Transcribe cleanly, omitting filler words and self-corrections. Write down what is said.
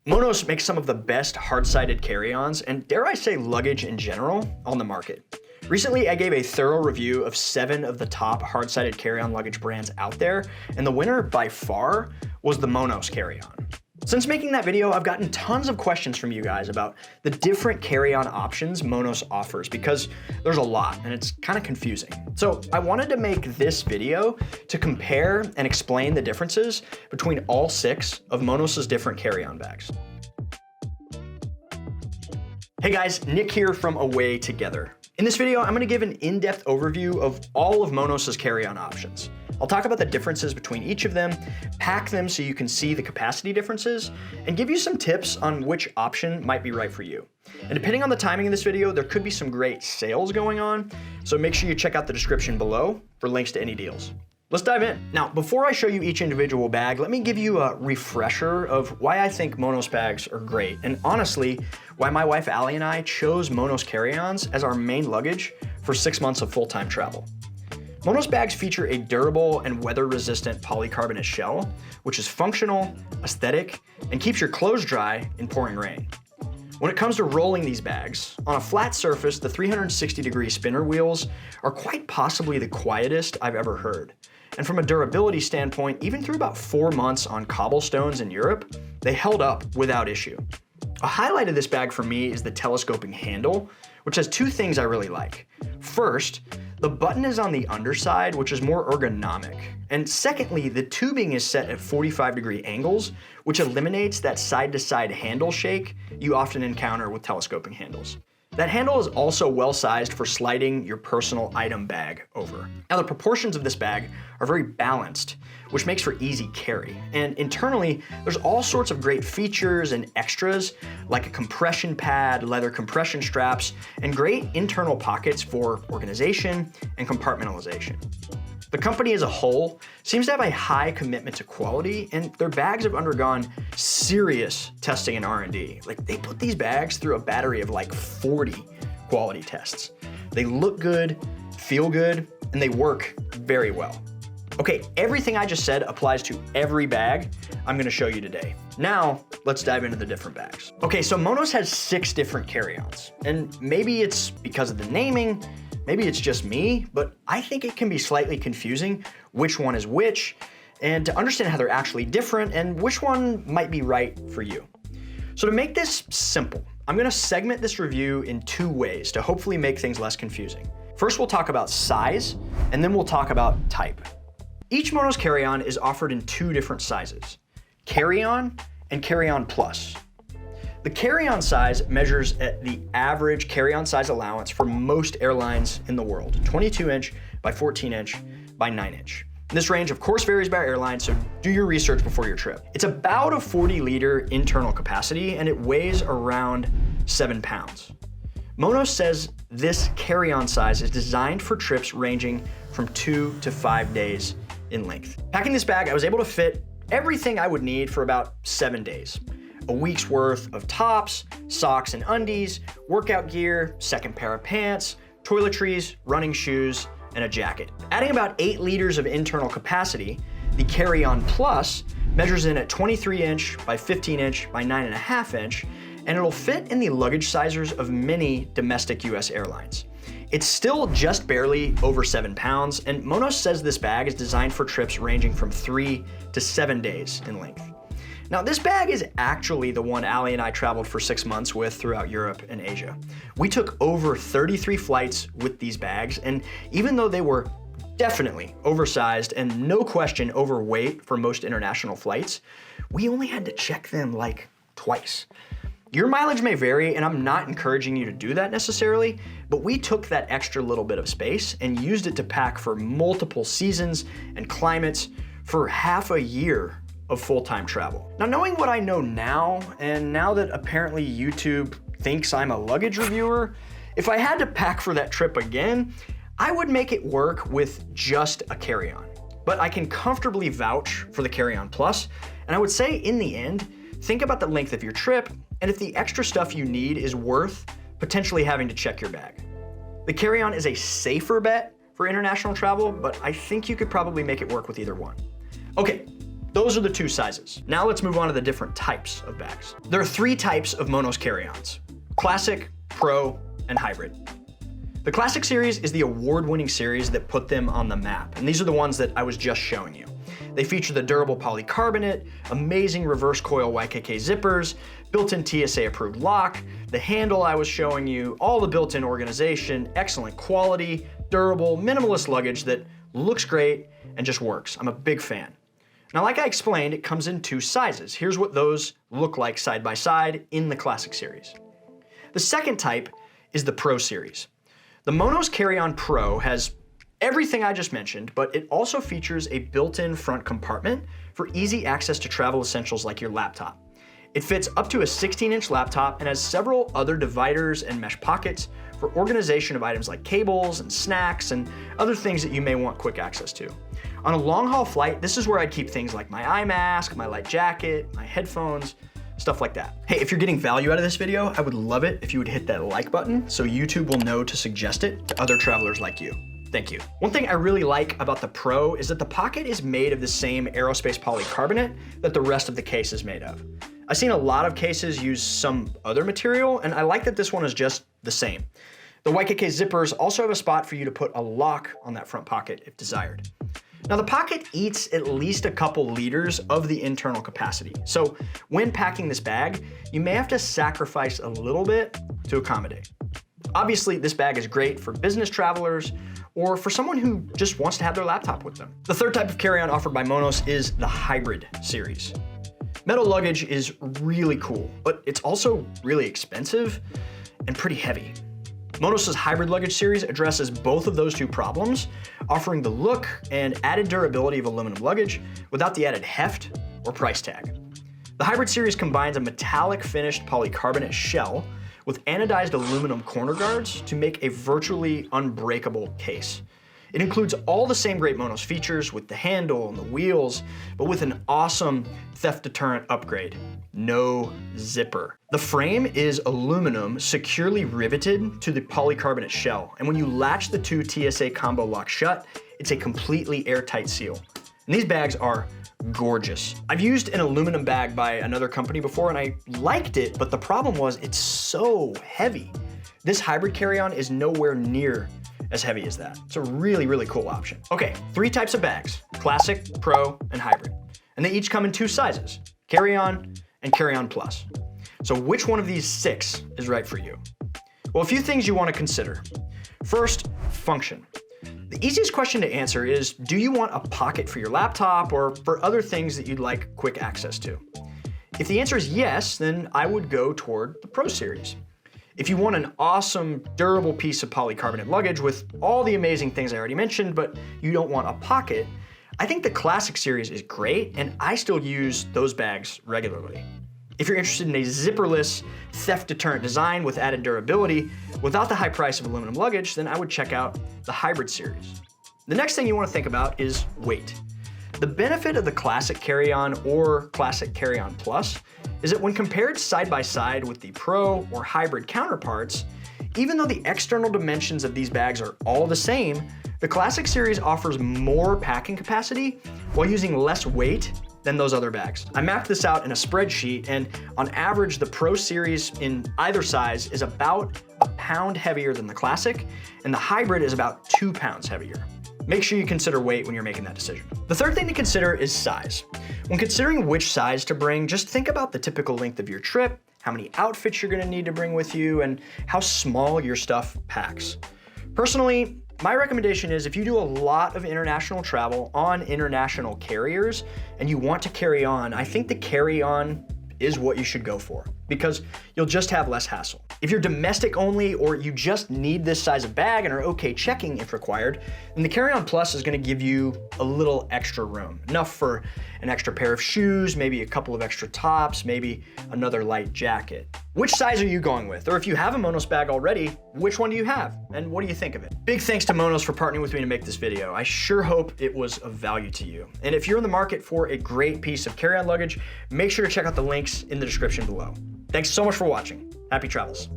Monos makes some of the best hard-sided carry-ons and, dare I say, luggage in general on the market. Recently, I gave a thorough review of 7 of the top hard-sided carry-on luggage brands out there, and the winner by far was the Monos carry-on. Since making that video, I've gotten tons of questions from you guys about the different carry-on options Monos offers because there's a lot and it's kind of confusing. So I wanted to make this video to compare and explain the differences between all 6 of Monos' different carry-on bags. Hey guys, Nick here from Away Together. In this video, I'm going to give an in-depth overview of all of Monos' carry-on options. I'll talk about the differences between each of them, pack them so you can see the capacity differences, and give you some tips on which option might be right for you. And depending on the timing of this video, there could be some great sales going on, so make sure you check out the description below for links to any deals. Let's dive in. Now, before I show you each individual bag, let me give you a refresher of why I think Monos bags are great, and honestly, why my wife Allie and I chose Monos carry-ons as our main luggage for 6 months of full-time travel. Monos bags feature a durable and weather-resistant polycarbonate shell, which is functional, aesthetic, and keeps your clothes dry in pouring rain. When it comes to rolling these bags, on a flat surface, the 360-degree spinner wheels are quite possibly the quietest I've ever heard. And from a durability standpoint, even through about 4 months on cobblestones in Europe, they held up without issue. A highlight of this bag for me is the telescoping handle, which has 2 things I really like. First, the button is on the underside, which is more ergonomic. And secondly, the tubing is set at 45-degree angles, which eliminates that side-to-side handle shake you often encounter with telescoping handles. That handle is also well-sized for sliding your personal item bag over. Now, the proportions of this bag are very balanced, which makes for easy carry. And internally, there's all sorts of great features and extras, like a compression pad, leather compression straps, and great internal pockets for organization and compartmentalization. The company as a whole seems to have a high commitment to quality, and their bags have undergone serious testing and R&D. Like, they put these bags through a battery of like 40 quality tests. They look good, feel good, and they work very well. Okay, everything I just said applies to every bag I'm gonna show you today. Now, let's dive into the different bags. Okay, so Monos has 6 different carry-ons, and maybe it's because of the naming, maybe it's just me, but I think it can be slightly confusing which one is which, and to understand how they're actually different and which one might be right for you. So to make this simple, I'm gonna segment this review in 2 ways to hopefully make things less confusing. First, we'll talk about size, and then we'll talk about type. Each Monos carry-on is offered in 2 different sizes, carry-on and carry-on plus. The carry-on size measures at the average carry-on size allowance for most airlines in the world, 22-inch by 14-inch by 9-inch. This range, of course, varies by airline, so do your research before your trip. It's about a 40-liter internal capacity, and it weighs around 7 pounds. Monos says this carry-on size is designed for trips ranging from 2 to 5 days in length. Packing this bag, I was able to fit everything I would need for about 7 days. A week's worth of tops, socks and undies, workout gear, second pair of pants, toiletries, running shoes, and a jacket. Adding about 8 liters of internal capacity, the Carry-On Plus measures in at 23-inch by 15-inch by 9.5-inch, and it'll fit in the luggage sizers of many domestic US airlines. It's still just barely over 7 pounds, and Monos says this bag is designed for trips ranging from 3 to 7 days in length. Now, this bag is actually the one Allie and I traveled for 6 months with throughout Europe and Asia. We took over 33 flights with these bags, and even though they were definitely oversized and no question overweight for most international flights, we only had to check them like twice. Your mileage may vary, and I'm not encouraging you to do that necessarily, but we took that extra little bit of space and used it to pack for multiple seasons and climates for half a year of full-time travel. Now, knowing what I know now, and now that apparently YouTube thinks I'm a luggage reviewer, if I had to pack for that trip again, I would make it work with just a carry-on. But I can comfortably vouch for the Carry-On Plus, and I would say in the end, think about the length of your trip and if the extra stuff you need is worth potentially having to check your bag. The carry-on is a safer bet for international travel, but I think you could probably make it work with either one. Okay, Those are the two sizes. Now let's move on to the different types of bags. There are 3 types of Monos carry-ons: Classic, Pro, and Hybrid. The Classic series is the award-winning series that put them on the map, and these are the ones that I was just showing you. They feature the durable polycarbonate, amazing reverse coil YKK zippers, built-in TSA-approved lock, the handle I was showing you, all the built-in organization, excellent quality, durable, minimalist luggage that looks great and just works. I'm a big fan. Now, like I explained, it comes in 2 sizes. Here's what those look like side by side in the Classic series. The second type is the Pro series. The Monos Carry-On Pro has everything I just mentioned, but it also features a built-in front compartment for easy access to travel essentials like your laptop. It fits up to a 16-inch laptop and has several other dividers and mesh pockets for organization of items like cables and snacks and other things that you may want quick access to. On a long-haul flight, this is where I'd keep things like my eye mask, my light jacket, my headphones, stuff like that. Hey, if you're getting value out of this video, I would love it if you would hit that like button so YouTube will know to suggest it to other travelers like you. Thank you. One thing I really like about the Pro is that the pocket is made of the same aerospace polycarbonate that the rest of the case is made of. I've seen a lot of cases use some other material, and I like that this one is just the same. The YKK zippers also have a spot for you to put a lock on that front pocket if desired. Now, the pocket eats at least a couple liters of the internal capacity. So when packing this bag, you may have to sacrifice a little bit to accommodate. Obviously, this bag is great for business travelers or for someone who just wants to have their laptop with them. The third type of carry-on offered by Monos is the Hybrid series. Metal luggage is really cool, but it's also really expensive and pretty heavy. Monos' Hybrid luggage series addresses both of those 2 problems, offering the look and added durability of aluminum luggage without the added heft or price tag. The Hybrid series combines a metallic finished polycarbonate shell with anodized aluminum corner guards to make a virtually unbreakable case. It includes all the same great Monos features with the handle and the wheels, but with an awesome theft deterrent upgrade: no zipper. The frame is aluminum securely riveted to the polycarbonate shell, and when you latch the 2 TSA combo locks shut, it's a completely airtight seal. And these bags are gorgeous. I've used an aluminum bag by another company before and I liked it, but the problem was it's so heavy. This Hybrid carry-on is nowhere near as heavy as that. It's a really, really cool option. Okay, 3 types of bags: Classic, Pro, and Hybrid. And they each come in 2 sizes: carry-on and carry-on plus. So which one of these 6 is right for you? Well, a few things you want to consider. First, function. The easiest question to answer is, do you want a pocket for your laptop or for other things that you'd like quick access to? If the answer is yes, then I would go toward the Pro series. If you want an awesome, durable piece of polycarbonate luggage with all the amazing things I already mentioned, but you don't want a pocket, I think the Classic series is great, and I still use those bags regularly. If you're interested in a zipperless, theft deterrent design with added durability without the high price of aluminum luggage, then I would check out the Hybrid series. The next thing you want to think about is weight. The benefit of the Classic carry-on or Classic carry-on plus is that when compared side by side with the Pro or Hybrid counterparts, even though the external dimensions of these bags are all the same, the Classic series offers more packing capacity while using less weight than those other bags. I mapped this out in a spreadsheet, and on average, the Pro series in either size is about a pound heavier than the Classic, and the Hybrid is about 2 pounds heavier. Make sure you consider weight when you're making that decision. The third thing to consider is size. When considering which size to bring, just think about the typical length of your trip, how many outfits you're gonna need to bring with you, and how small your stuff packs. Personally, my recommendation is if you do a lot of international travel on international carriers and you want to carry on, I think the carry-on is what you should go for because you'll just have less hassle. If you're domestic only or you just need this size of bag and are okay checking if required, then the Carry-On Plus is gonna give you a little extra room, enough for an extra pair of shoes, maybe a couple of extra tops, maybe another light jacket. Which size are you going with? Or if you have a Monos bag already, which one do you have? And what do you think of it? Big thanks to Monos for partnering with me to make this video. I sure hope it was of value to you. And if you're in the market for a great piece of carry-on luggage, make sure to check out the links in the description below. Thanks so much for watching. Happy travels.